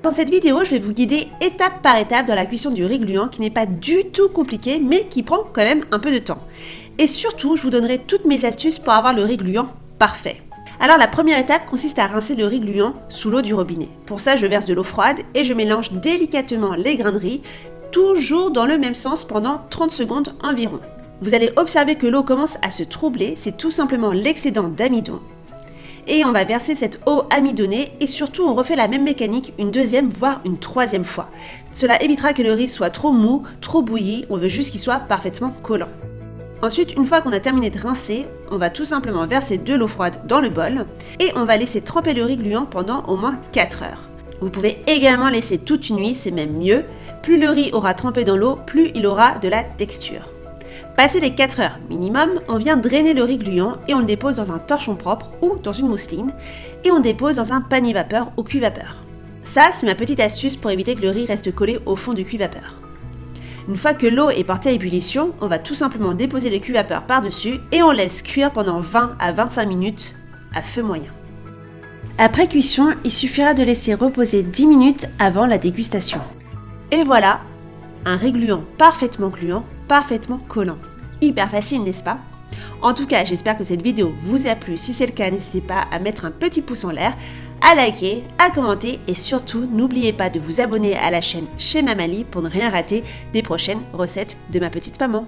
Dans cette vidéo, je vais vous guider étape par étape dans la cuisson du riz gluant qui n'est pas du tout compliqué mais qui prend quand même un peu de temps. Et surtout, je vous donnerai toutes mes astuces pour avoir le riz gluant parfait. Alors la première étape consiste à rincer le riz gluant sous l'eau du robinet. Pour ça, je verse de l'eau froide et je mélange délicatement les grains de riz, toujours dans le même sens pendant 30 secondes environ. Vous allez observer que l'eau commence à se troubler, c'est tout simplement l'excédent d'amidon. Et on va verser cette eau amidonnée et surtout on refait la même mécanique une deuxième voire une troisième fois. Cela évitera que le riz soit trop mou, trop bouilli, on veut juste qu'il soit parfaitement collant. Ensuite, une fois qu'on a terminé de rincer, on va tout simplement verser de l'eau froide dans le bol et on va laisser tremper le riz gluant pendant au moins 4 heures. Vous pouvez également laisser toute une nuit, c'est même mieux. Plus le riz aura trempé dans l'eau, plus il aura de la texture. Passé les 4 heures minimum, on vient drainer le riz gluant et on le dépose dans un torchon propre ou dans une mousseline et on dépose dans un panier vapeur ou cuit-vapeur. Ça, c'est ma petite astuce pour éviter que le riz reste collé au fond du cuit-vapeur. Une fois que l'eau est portée à ébullition, on va tout simplement déposer le cuit-vapeur par-dessus et on laisse cuire pendant 20 à 25 minutes à feu moyen. Après cuisson, il suffira de laisser reposer 10 minutes avant la dégustation. Et voilà, un riz gluant, parfaitement collant. Hyper facile, n'est-ce pas? En tout cas, j'espère que cette vidéo vous a plu. Si c'est le cas, n'hésitez pas à mettre un petit pouce en l'air, à liker, à commenter et surtout, n'oubliez pas de vous abonner à la chaîne chez Mamali pour ne rien rater des prochaines recettes de ma petite maman.